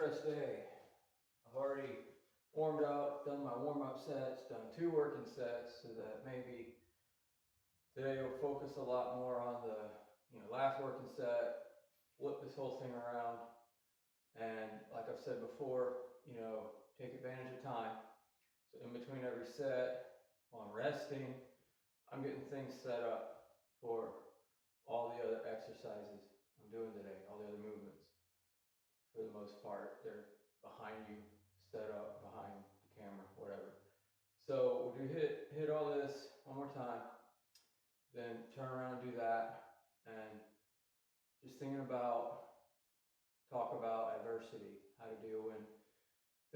press day. I've already warmed up, done my warm-up sets, done 2 working sets, so that maybe today we'll focus a lot more on the last working set, flip this whole thing around, and like I've said before, take advantage of time. So in between every set, while I'm resting, I'm getting things set up for all the other exercises I'm doing today, all the other movements. For the most part, they're behind you, set up behind the camera, whatever. So we'll hit all this one more time, then turn around and do that, and just thinking about, talk about adversity, how to deal when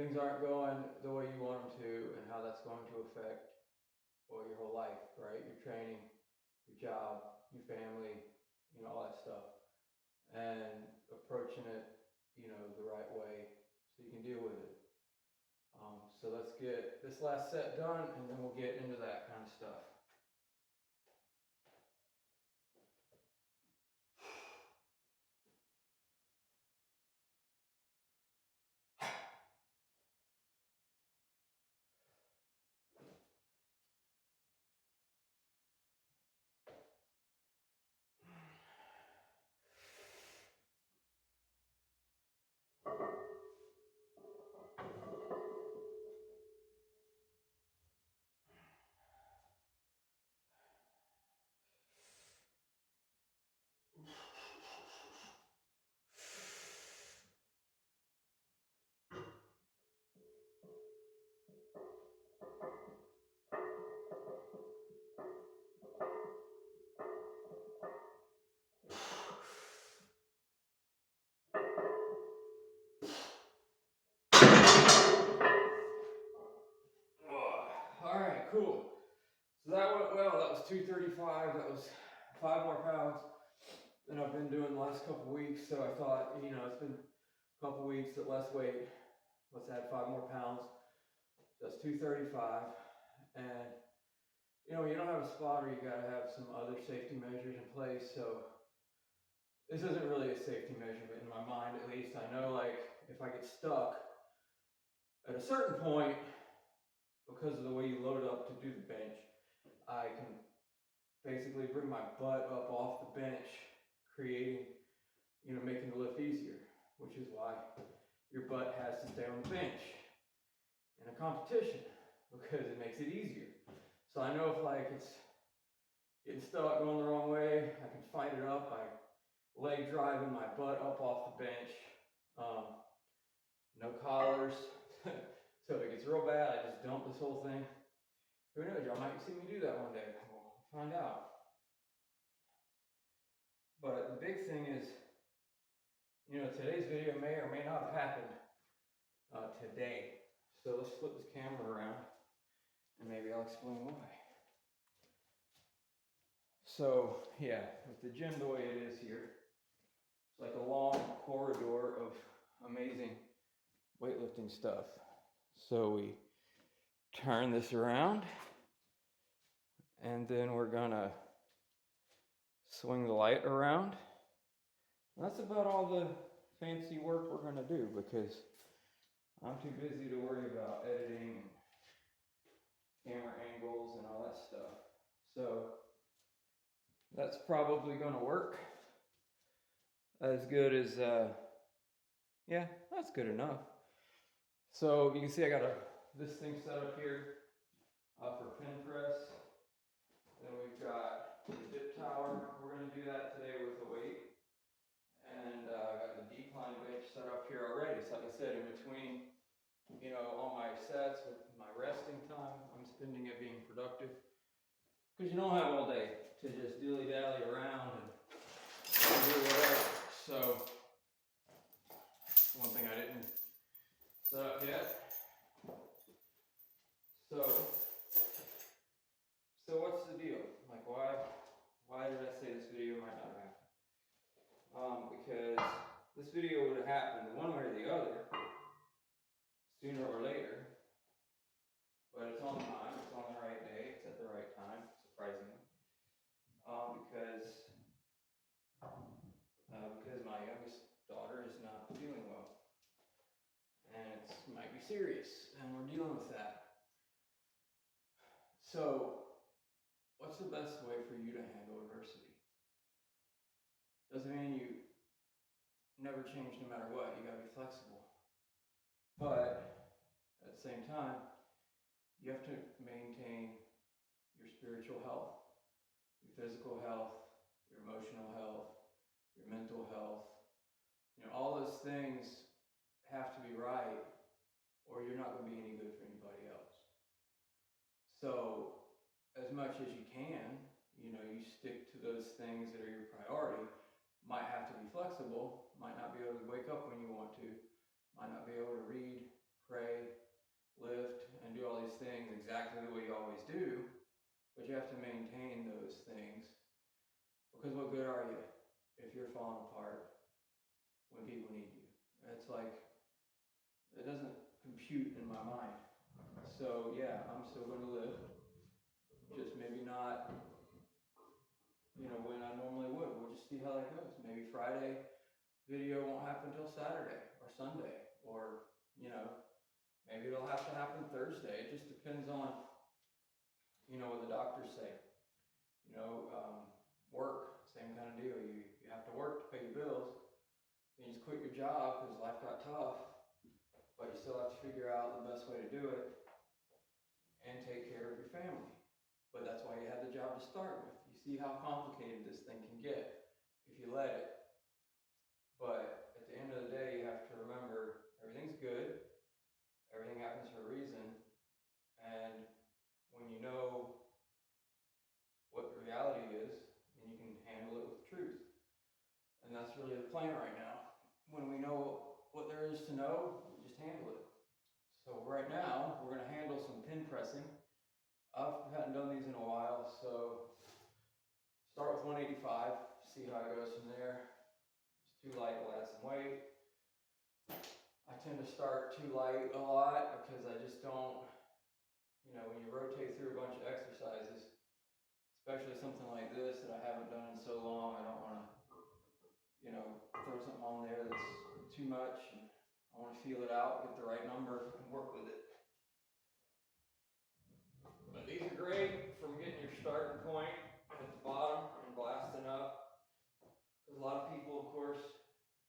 things aren't going the way you want them to, and how that's going to affect your whole life, right? Your training, your job, your family, all that stuff, and approaching it, the right way so you can deal with it. So let's get this last set done, and then we'll get into that kind of stuff. All right, cool. So that went well. That was 235. That was 5 more pounds than I've been doing the last couple weeks. So I thought, it's been a couple weeks at less weight. Let's add 5 more pounds. That's 235. And when you don't have a spotter, you got to have some other safety measures in place. So this isn't really a safety measure, but in my mind, at least, I know if I get stuck at a certain point, because of the way you load up to do the bench, I can basically bring my butt up off the bench, creating, making the lift easier, which is why your butt has to stay on the bench in a competition, because it makes it easier. So I know if it's getting stuck going the wrong way, I can fight it up by leg driving my butt up off the bench. No collars. So if it gets real bad, I just dump this whole thing. Who knows, y'all might see me do that one day. We'll find out. But the big thing is, today's video may or may not have happened today. So let's flip this camera around and maybe I'll explain why. So yeah, with the gym the way it is here, it's like a long corridor of amazing weightlifting stuff. So we turn this around, and then we're gonna swing the light around. And that's about all the fancy work we're gonna do, because I'm too busy to worry about editing and camera angles and all that stuff. So that's probably gonna work as good as, yeah, that's good enough. So you can see I got this thing set up here for pin press. Then we've got the dip tower. We're going to do that today with the weight. And I got the decline bench set up here already. So like I said, in between, all my sets with my resting time, I'm spending it being productive. Because you don't have all day to just dilly-dally around and do whatever. So one thing I didn't set up yet. So what's the deal? Like, why did I say this video might not happen? Because this video would have happened one way or the other, sooner or later. But it's on time. It's on the right day. It's at the right time, surprisingly. Because my youngest daughter is not feeling well. serious, and we're dealing with that. So, what's the best way for you to handle adversity? Doesn't mean you never change no matter what. You gotta be flexible. But at the same time, you have to maintain your spiritual health, your physical health, your emotional health, your mental health. All those things have to be right, or you're not going to be any good for anybody else. So, as much as you can, you stick to those things that are your priority. Might have to be flexible, might not be able to wake up when you want to, might not be able to read, pray, lift, and do all these things exactly the way you always do, but you have to maintain those things, because what good are you if you're falling apart when people need you? It's like, it doesn't compute in my mind. So yeah, I'm still going to live, just maybe not, when I normally would. We'll just see how that goes. Maybe Friday video won't happen until Saturday or Sunday, or maybe it'll have to happen Thursday. It just depends on what the doctors say. Work, same kind of deal. You have to work to pay your bills. You just quit your job because life got tough, but you still have to figure out the best way to do it and take care of your family. But that's why you had the job to start with. You see how complicated this thing can get if you let it. But at the end of the day, you have to remember everything's good. Everything happens for a reason. And when you know what the reality is, then you can handle it with truth. And that's really the plan right now. When we know what there is to know, we just handle it. So right now, we're going to handle some pin pressing. I haven't done these in a while, so start with 185, see how it goes from there. If it's too light, we'll add some weight. I tend to start too light a lot because I just don't, when you rotate through a bunch of exercises, especially something like this that I haven't done in so long, I don't want to, throw something on there that's too much. I want to feel it out, get the right number, and work with it. But these are great from getting your starting point at the bottom and blasting up. Because a lot of people, of course,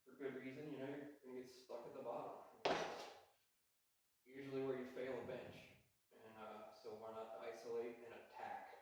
for good reason, you're going to get stuck at the bottom. Usually where you fail a bench. And so why not isolate and attack?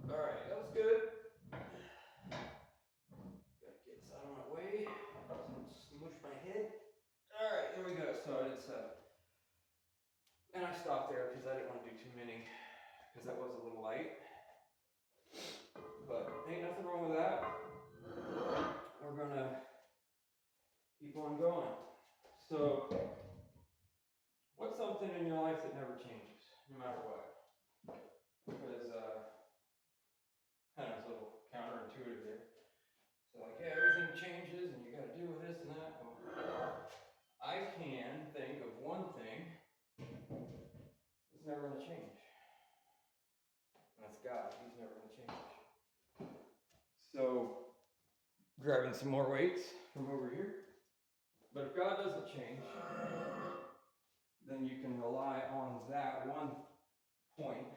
Alright, that was good. Gotta get this out of my way. Smush my head. Alright, here we go. So it's and I stopped there because I didn't want to do too many, because that was a little light. But ain't nothing wrong with that. We're gonna keep on going. So, what's something in your life that never changes, no matter what? Because kind of a little counterintuitive there. So like, yeah, everything changes and you got to deal with this and that. Well, I can think of one thing that's never going to change. And that's God. He's never going to change. So, grabbing some more weights from over here. But if God doesn't change, then you can rely on that one point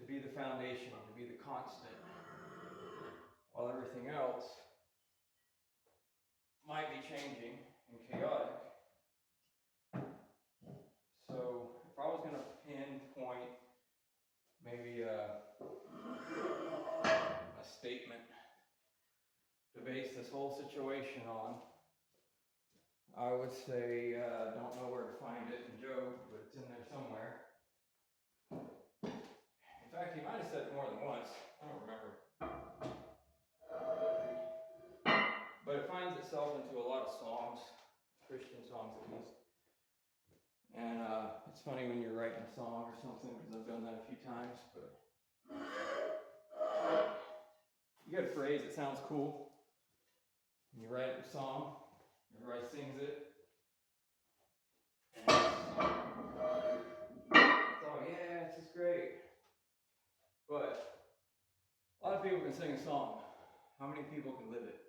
to be the foundation, to be the constant, while everything else might be changing and chaotic. So if I was going to pinpoint maybe a statement to base this whole situation on, I would say, don't know where to find it in Job, but it's in there somewhere. In fact, he might have said it more than once. I don't remember. But it finds itself into a lot of songs, Christian songs at least. And it's funny when you're writing a song or something, because I've done that a few times, but you got a phrase that sounds cool, and you write a song, everybody sings it, and it's all, yeah, it's just great. But a lot of people can sing a song. How many people can live it?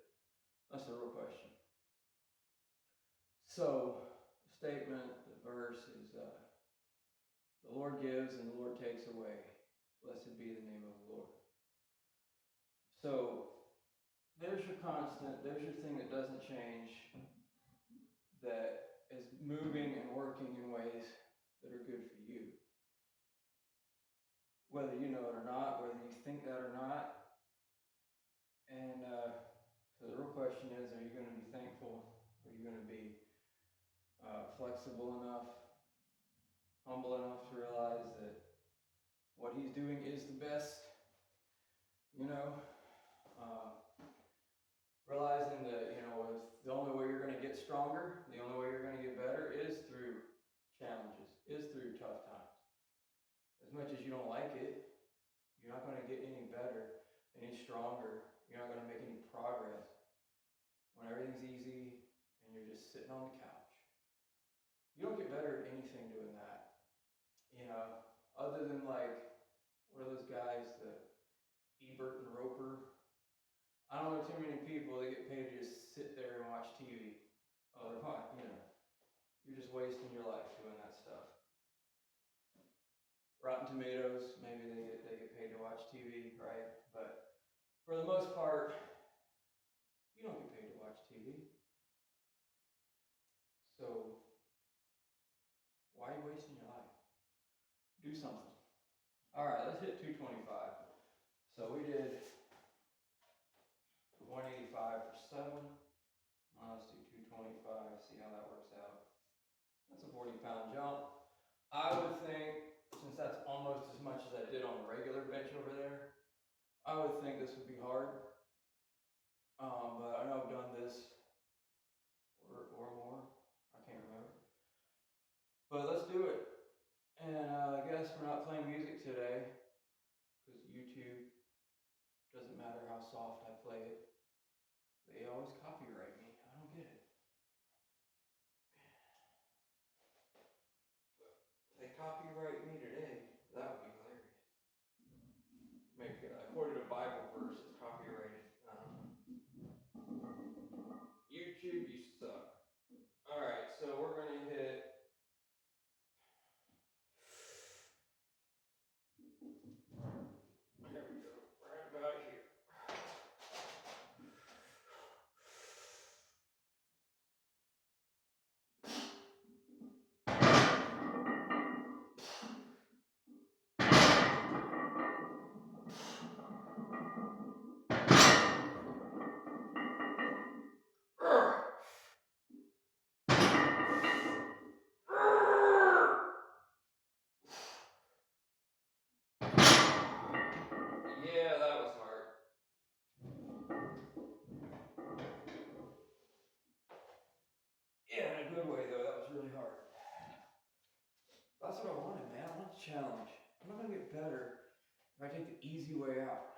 That's the real question. So, the statement, the verse is, the Lord gives and the Lord takes away. Blessed be the name of the Lord. So, there's your constant, there's your thing that doesn't change, that is moving and working in ways that are good for you. Whether you know it or not, whether you think that or not. And so the real question is, are you going to be thankful? Are you going to be flexible enough, humble enough to realize that what he's doing is the best? You know, realizing that, you know, the only way you're going to get stronger, the only way you're going to get better is through challenges, is through tough times. As much as you don't like it, you're not going to get any better, any stronger. You're not going to make any progress when everything's easy and you're just sitting on the couch. You don't get better at anything doing that. You know, other than like, what are those guys, the Ebert and Roper? I don't know too many people that get paid to just sit there and watch TV. Oh, they're fine, you know. You're just wasting your life doing that stuff. Rotten Tomatoes, maybe they get paid to watch TV, right? But for the most part, you don't get paid to watch TV. So why are you wasting your life? Do something. All right, let's hit 225. So we did 185 for 7. Let's do 225, see how that works out. That's a 40-pound jump. I would think, since that's almost as much as I did on the regular bench over there, I would think this would be hard. But I know I've done this or more. I can't remember. But let's do it. And I guess we're not playing music today because YouTube, doesn't matter how soft I play it, they always copyright me. I don't get it. If they copyright me today, that would be hilarious. Maybe according to Bible verse, it's copyrighted. YouTube, you suck. All right, so we're gonna hit. There we go, right about here. Yeah, that was hard. Yeah, in a good way though, that was really hard. That's what I wanted, man. I want the challenge. I'm not gonna get better if I take the easy way out.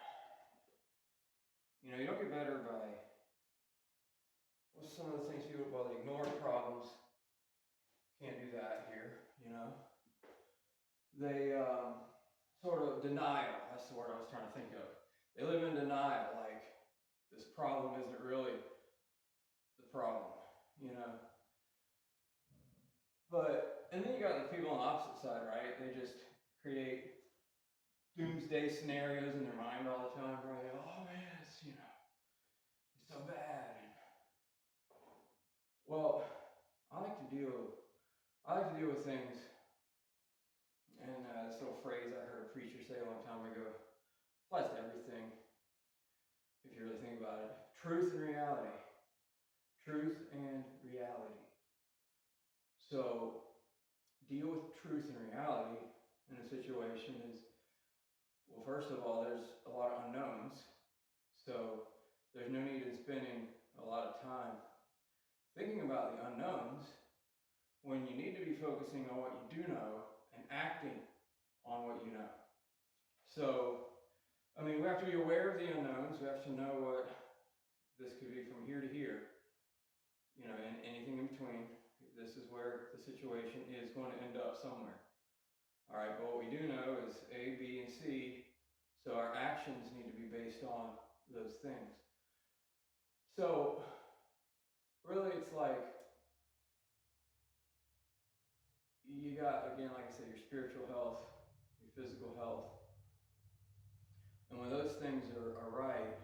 You know, you don't get better by, what's some of the things people, well, they ignore problems. Can't do that here, you know. They sort of denial, that's the word I was trying to think of. They live in denial, like this problem isn't really the problem, you know. But, and then you got the people on the opposite side, right? They just create doomsday scenarios in their mind all the time, right? Oh man, it's, you know, it's so bad. Well, I like to deal with things, and this little phrase I heard a preacher say a long time ago, applies to everything, if you really think about it. Truth and reality. Truth and reality. So, deal with truth and reality in a situation is, well, first of all, there's a lot of unknowns. So, there's no need in spending a lot of time thinking about the unknowns when you need to be focusing on what you do know and acting on what you know. So, I mean, we have to be aware of the unknowns. We have to know what this could be from here to here, you know, and anything in between. This is where the situation is going to end up somewhere. All right, but what we do know is A, B, and C, so our actions need to be based on those things. So, really, it's like, you got, again, like I said, your spiritual health, your physical health, and when those things are right,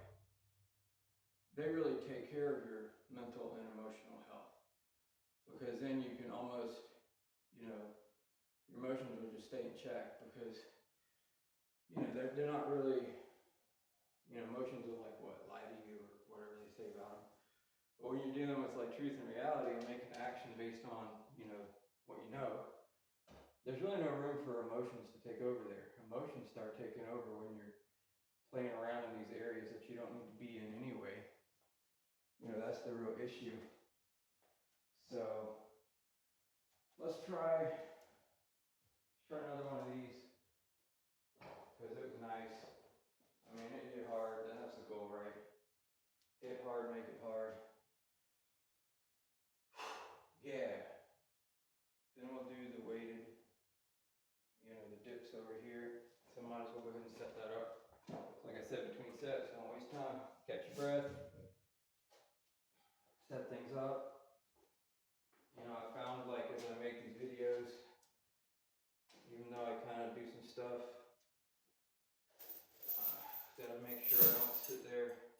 they really take care of your mental and emotional health. Because then you can almost, you know, your emotions will just stay in check, because, you know, they're not really, you know, emotions will like what, lie to you or whatever they say about them. But when you're dealing with like truth and reality and making action based on, you know, what you know, there's really no room for emotions to take over there. Emotions start taking over when you're playing around in these areas that you don't need to be in anyway. You know, that's the real issue. So let's try another one of these, because it was nice. I mean, it hit hard. That's the goal, right? Hit hard, make it hard. Yeah. Then we'll do the weighted, you know, the dips over here. So might as well go ahead and set that up. Like I said, between sets, don't waste time. Catch your breath. Set things up. You know, I found, like, as I make these videos, even though I kind of do some stuff, gotta make sure I don't sit there,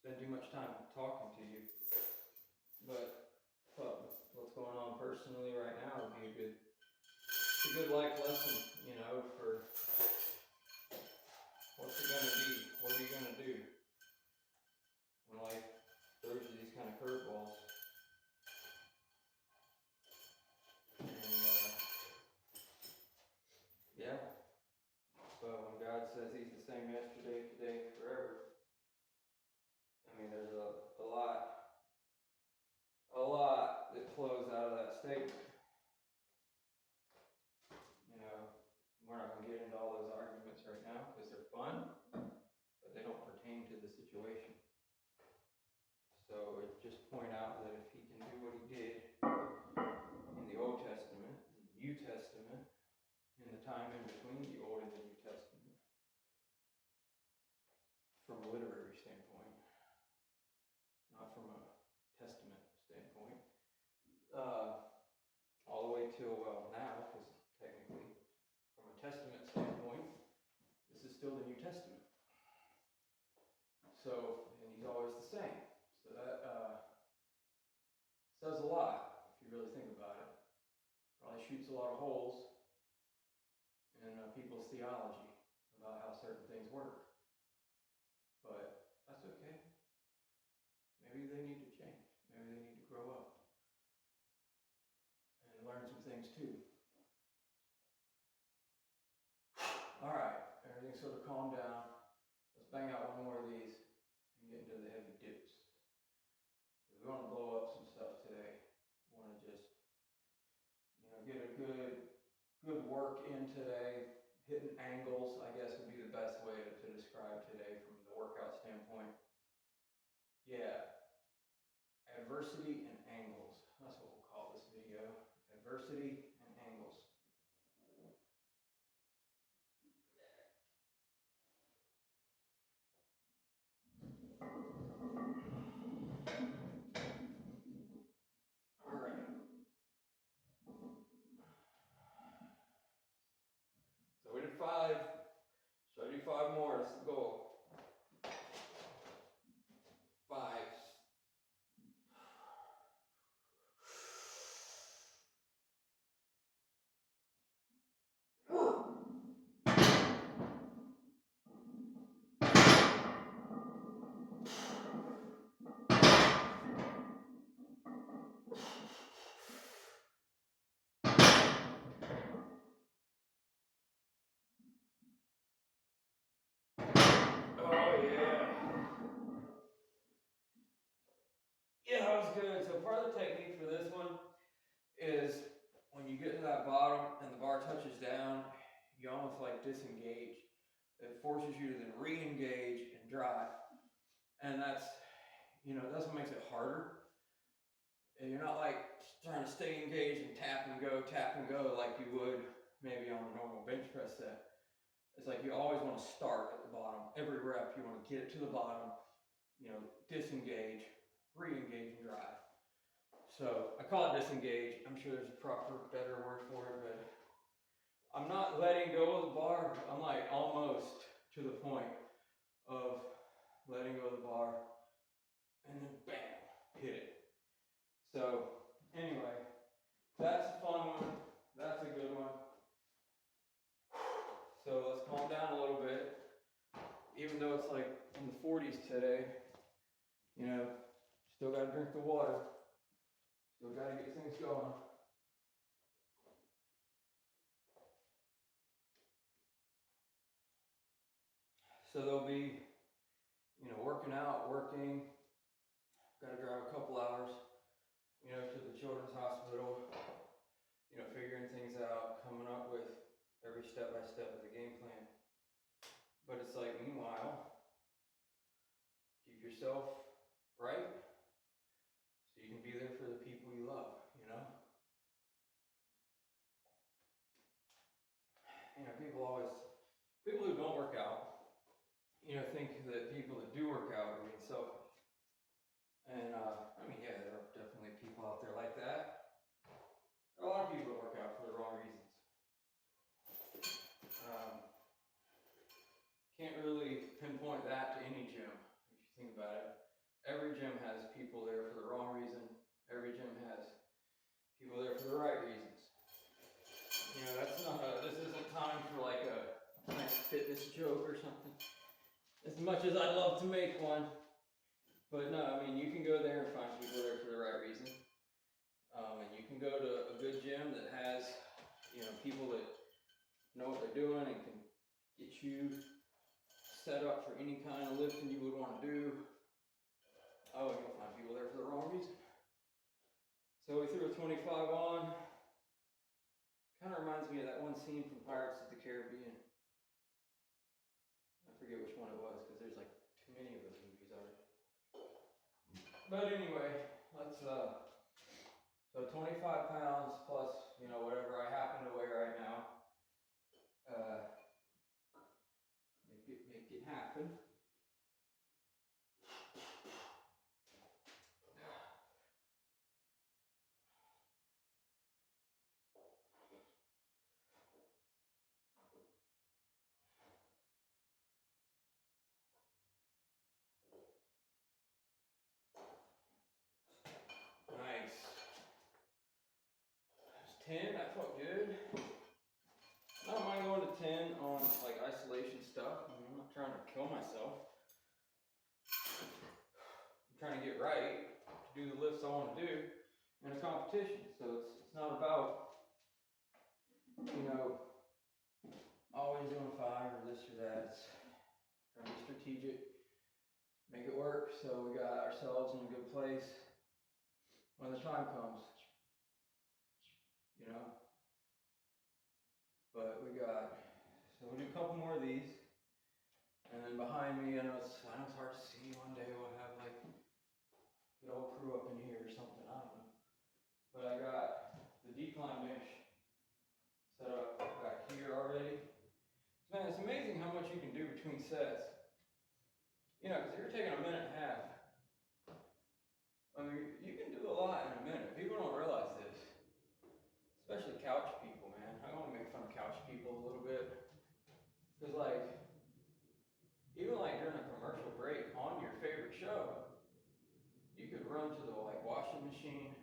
spend too much time talking to you. But what's going on personally right now would be a good life lesson, you know, for what's it gonna be? What are you gonna do when life throws you these kind of curveballs? And yeah. But when God says He's the same yesterday, today, forever, I mean, there's a lot that flows out of that statement. You know, we're not going to get into all those arguments right now because they're fun, but they don't pertain to the situation. So it just point out that if He can do what He did in the Old Testament, in the New Testament, in the time in between the Old and the New Testament, from a literary standpoint, not from a testament standpoint, all the way till, well, now, because technically, from a testament standpoint, this is still the New Testament. So, and He's always the same. So that says a lot, if you really think about it. Probably shoots a lot of holes in people's theology about how certain things work. But that's okay. Maybe they need to change. Maybe they need to grow up and learn some things too. All right, everything's sort of calmed down. Let's bang out one more of these and get into the heavy dips. We want to blow up some stuff today. We want to just, you know, get a good work in today. Hitting angles, I guess, would be the best way to describe today from the workout standpoint. Yeah. Adversity and angles. That's what we'll call this video. Adversity and angles. All right. So we did 5. So I do 5 more. That's the goal. 5. Yeah, that was good. So part of the technique for this one is when you get to that bottom and the bar touches down, you almost like disengage. It forces you to then re-engage and drive. And that's what makes it harder. And you're not like trying to stay engaged and tap and go like you would maybe on a normal bench press set. It's like you always want to start at the bottom. Every rep, you want to get it to the bottom, disengage, re-engage, and drive. So I call it disengage. I'm sure there's a proper, better word for it, but I'm not letting go of the bar. I'm like almost to the point of letting go of the bar, and then bam, hit it. So anyway, that's a fun one. That's a good one. So let's calm down a little bit. Even though it's like in the 40s today, still got to drink the water. Still got to get things going. So they'll be, working out, working. Got to drive a couple hours, to the children's hospital. Figuring things out, coming up with every step by step of the game plan. But it's like, meanwhile, keep yourself right so you can be there for the people you love, people who don't work out, think that people that do work out are being selfish. And, yeah, there are definitely people out there like that. There are a lot of people that work out for the wrong reasons. Can't really pinpoint that to any gym, if you think about it. Every gym has people there for the wrong reason. Every gym has people there for the right reasons. This isn't time for like a nice fitness joke or something. As much as I'd love to make one. But no, you can go there and find people there for the right reason. And you can go to a good gym that has, people that know what they're doing and can get you set up for any kind of lifting you would want to do. Oh, and you'll find people there for the wrong reason. So we threw a 25 on. Kind of reminds me of that one scene from Pirates of the Caribbean. I forget which one it was because there's like too many of those movies already. But anyway, let's so 25 pounds plus, whatever I happen to weigh right now. Make it happen. Nice. That's 10, that felt good. I don't mind going to 10 on like isolation stuff. I'm not trying to kill myself. I'm trying to get right to do the lifts I want to do in a competition. So it's not about, always doing 5 or this or that. It's trying to be strategic, make it work so we got ourselves in a good place when the time comes. But so we'll do a couple more of these. And then behind me, I know it's hard to see. One day we'll have like good old crew up in here or something, I don't know. But I got the decline bench set up back here already. Man, it's amazing how much you can do between sets. Because you're taking a minute and a half. You can do a lot in a minute. People don't realize this. Especially couch people, man. I want to make fun of couch people a little bit. Because even during a commercial break on your favorite show, you could run to the washing machine,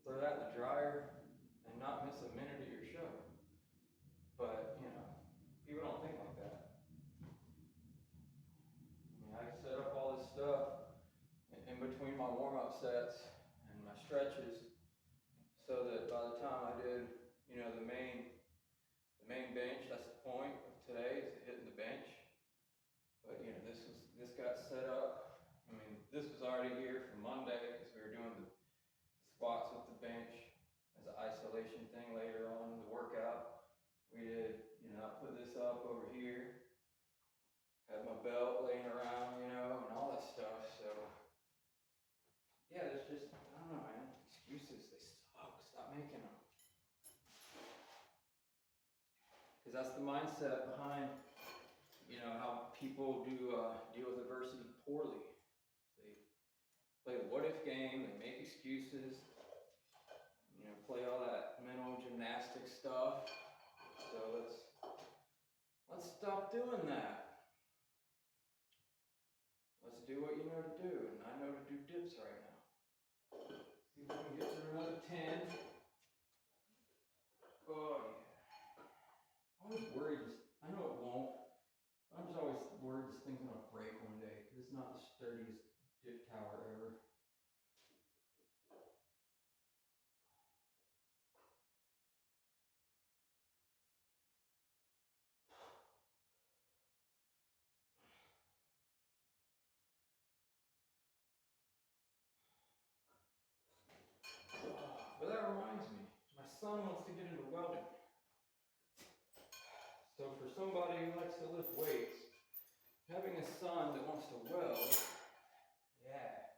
throw that in the dryer, and not miss a minute of your show. But, people don't think like that. I can set up all this stuff in between my warm-up sets and my stretches so that by the time I did, the main bench, that's the point of today, is hitting the bench. But, this got set up. This was already here for Monday because we were doing the squats with the bench. isolation thing later on in the workout. We did, I put this up over here, had my belt laying around, and all that stuff. So, yeah, there's just, I don't know, man, excuses, they suck. Stop making them. Because that's the mindset behind, how people do deal with adversity poorly. They play the what if game, they make excuses, play all that mental gymnastics stuff. So let's stop doing that. Let's do what you know to do, and I know to do dips right now. See if we can get through another 10. Oh yeah. I'm always worried, I know it won't. I'm just always worried this thing's gonna break one day, because it's not the sturdiest dip tower ever. But that reminds me, my son wants to get into welding. So for somebody who likes to lift weights, having a son that wants to weld, yeah,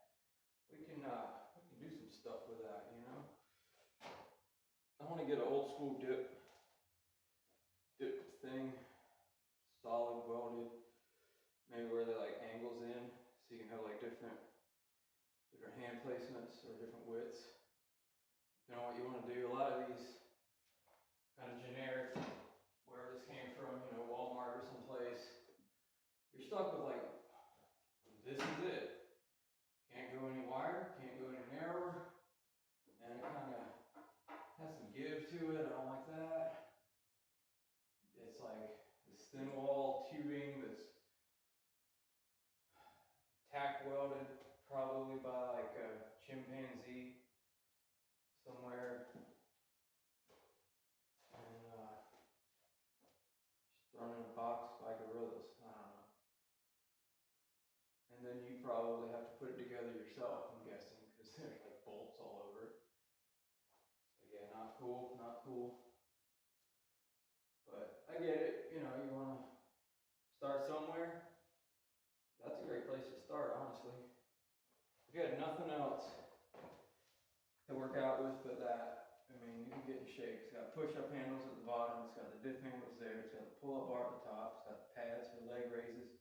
we can do some stuff with that, I want to get an old school dip thing, solid welded, maybe where they like angles in, so you can have like different hand placements or different widths. You know what you want to do. A lot of these kind of generic, wherever this came from, Walmart or someplace, you're stuck with like, this is it. Can't go any wider, can't go any narrower, and it kind of has some give to it. I don't like that. It's like this thin wall tubing that's tack welded, probably by like a chimpanzee somewhere, and just thrown in a box by gorillas. I don't know. And then you probably have to put it together yourself, I'm guessing, because there's like bolts all over it. So yeah, not cool, not cool. But I get it, you want to start somewhere. That's a great place to start, honestly. If you had nothing else to work out with but that, you can get in shape. It's got push-up handles at the bottom, it's got the dip handles there, it's got the pull-up bar at the top, it's got the pads for leg raises.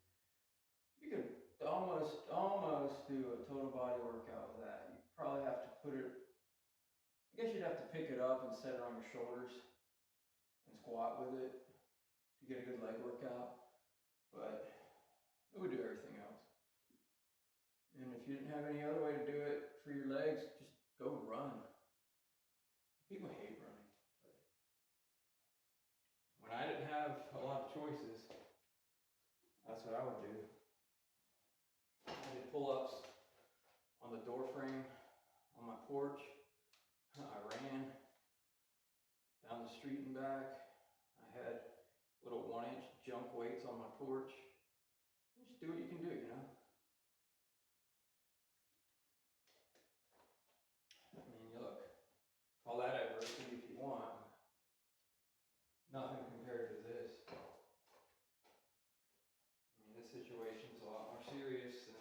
You could almost do a total body workout with that. You probably have to put it, I guess you'd have to pick it up and set it on your shoulders and squat with it to get a good leg workout, but it would do everything else. And if you didn't have any other way to do it for your legs, just go run. People hate running, but when I didn't have a lot of choices, that's what I would do. I did pull-ups on the door frame on my porch. I ran down the street and back. I had little 1-inch junk weights on my porch. Just do what you can do, Look, call that adversity if you want. Nothing compared to this. This situation's a lot more serious than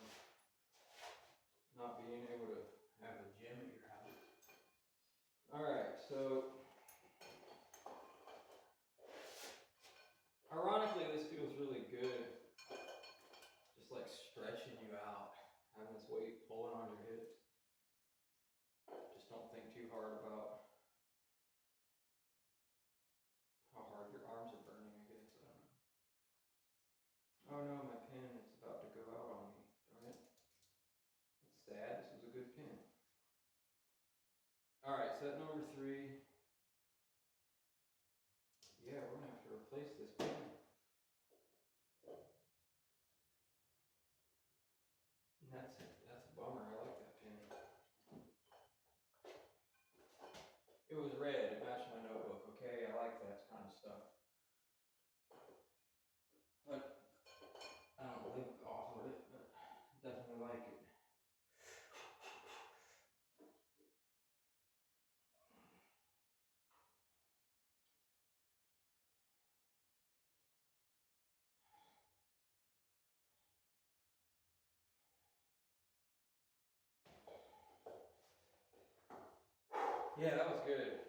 not being able to have a gym at your house. Alright, so ironically, this feels really good. Just like stretching you out, having this weight pulling on your hips. Just don't think too hard about how hard your arms are burning, I guess. I don't know. Oh no, my pen is about to go out on me. Darn it. That's sad. This was a good pen. Alright, set number 3. Yeah, we're going to have to replace this pen. And that's a bummer. I like that pen. It was red. It matched my notebook. Okay, I like that kind of stuff. But I don't live off of it, but definitely like it. Yeah, that was good.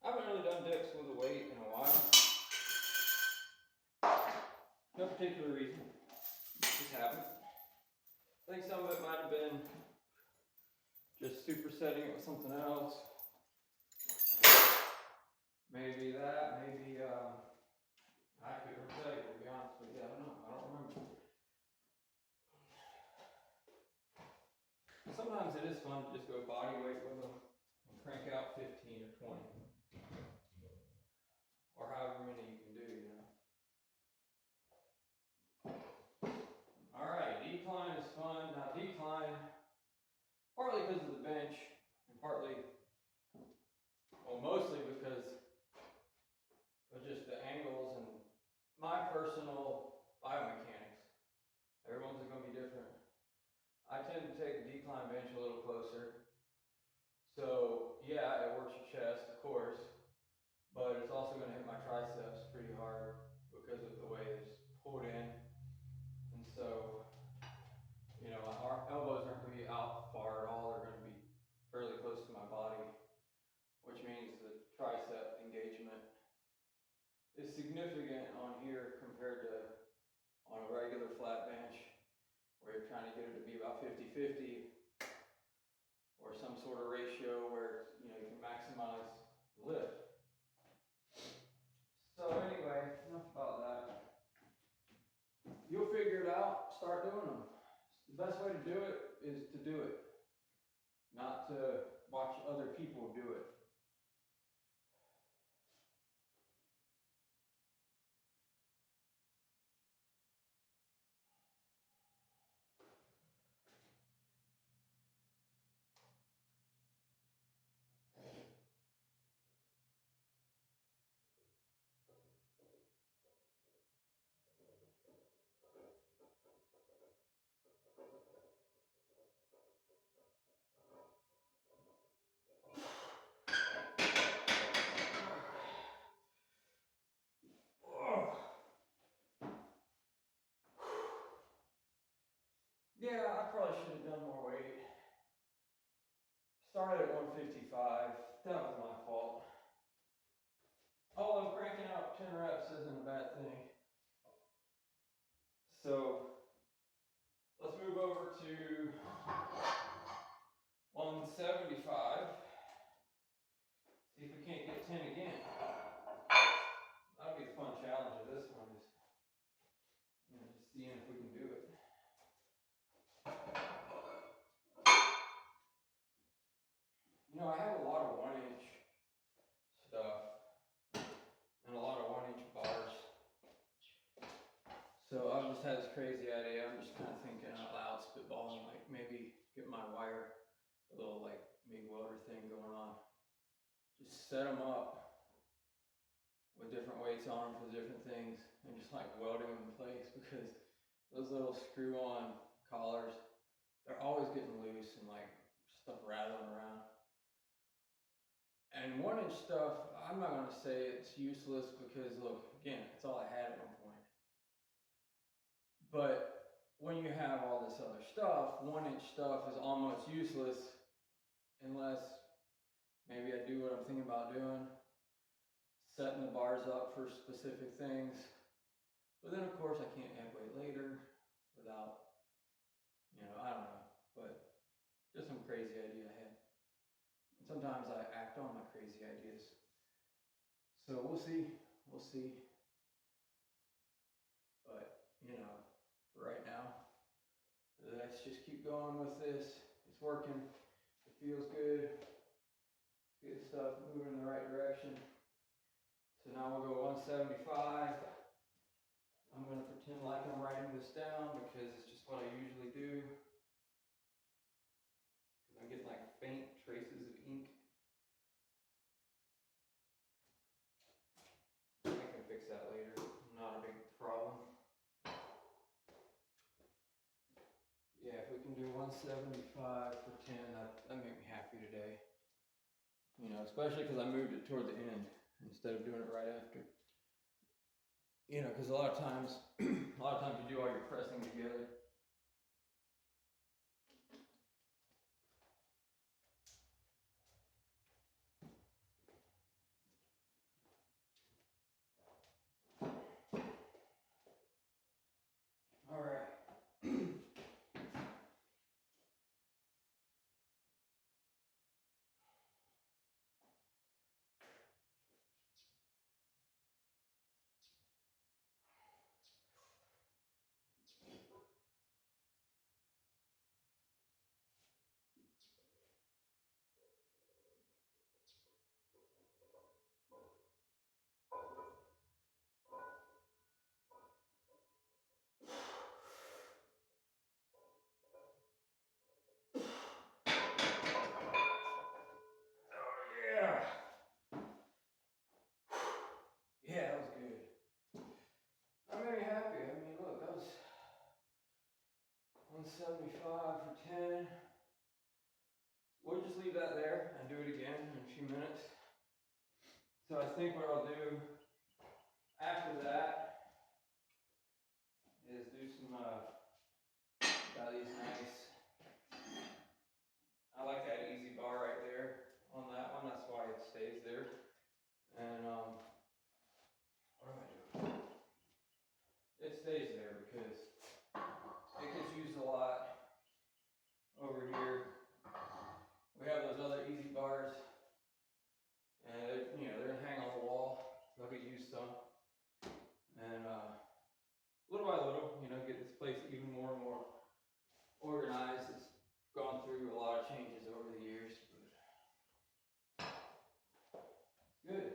I haven't really done dips with a weight in a while. No particular reason. Just happened. I think some of it might have been just supersetting it with something else. Maybe that, maybe, I couldn't tell you, to be honest with you. I don't know. I don't remember. Sometimes it is fun to just go body weight with them and crank out 15 or 20. Or however many you can do, you know. Alright, decline is fun. Now decline, partly because of the bench, and partly, well, mostly because of just the angles and my personal biomechanics. Everyone's going to be different. I tend to take the decline bench a little closer. So, yeah, it works your chest, of course, but it's also going to hit my triceps pretty hard because of the way it's pulled in. And so, you know, our elbows aren't going to be out far at all. They're going to be fairly close to my body, which means the tricep engagement is significant on here compared to on a regular flat bench, where you're trying to get it to be about 50-50, or some sort of ratio where, you know, you can maximize the lift. So anyway, enough about that. You'll figure it out, start doing them. The best way to do it is to do it, not to watch other people do it. Yeah, I probably should have done more weight. Started at 155. That was my fault. Although cranking out 10 reps isn't a bad thing. So let's move over to 175. See if we can't get 10 again. That'll be the fun challenge of this one, is, you know, just seeing if we can do it. You know, I have a lot of 1-inch stuff and a lot of 1-inch bars. So I've just had this crazy idea. I'm just kind of thinking out loud, spitballing, like maybe get my wire, a little like MIG welder thing going on. Just set them up with different weights on them for the different things, and just like welding them in place, because those little screw-on collars, they're always getting loose and like stuff rattling around. And 1-inch stuff, I'm not going to say it's useless, because look, again, it's all I had at one point. But when you have all this other stuff, 1-inch stuff is almost useless unless maybe I do what I'm thinking about doing, setting the bars up for specific things. But then of course I can't add weight later without, you know, I don't know, but just some crazy idea I had. And sometimes I act on my crazy ideas. So we'll see. But, you know, for right now, let's just keep going with this. It's working. It feels good. Good stuff, moving in the right direction. So now we'll go 175. I'm going to pretend like I'm writing this down, because it's just what I usually do. Because I'm getting like faint traces of ink. I can fix that later. Not a big problem. Yeah, if we can do 175 for 10, that make me happy today. You know, especially because I moved it toward the end instead of doing it right after. You know, because a lot of times you do all your pressing together. 175 for 10. We'll just leave that there and do it again in a few minutes. So I think what I'll do after that is do some, got these nice, I like that easy bar right there on that one, that's why it stays there. And what am I doing? It stays there because it gets used a lot over here. We have those other easy bars, and you know, they're gonna hang on the wall. They'll get used some, and little by little, you know, get this place even more and more organized. It's gone through a lot of changes over the years, but it's good.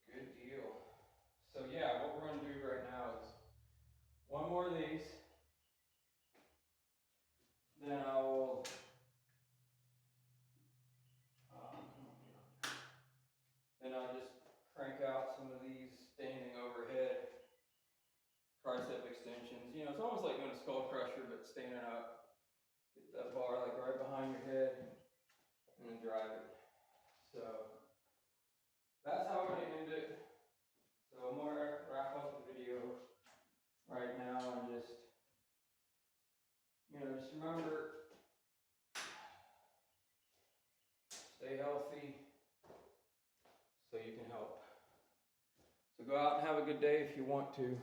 Good deal. So yeah, what we're going to do right now is one more of these. Then I will then I'll just crank out some of these standing overhead tricep extensions. You know, it's almost like doing a skull crusher, but standing up. Get that bar like right behind your head and then drive it. So that's how I'm going to end it. So I'm going to wrap up the video right now and just, you know, just remember, stay healthy so you can help. So go out and have a good day if you want to.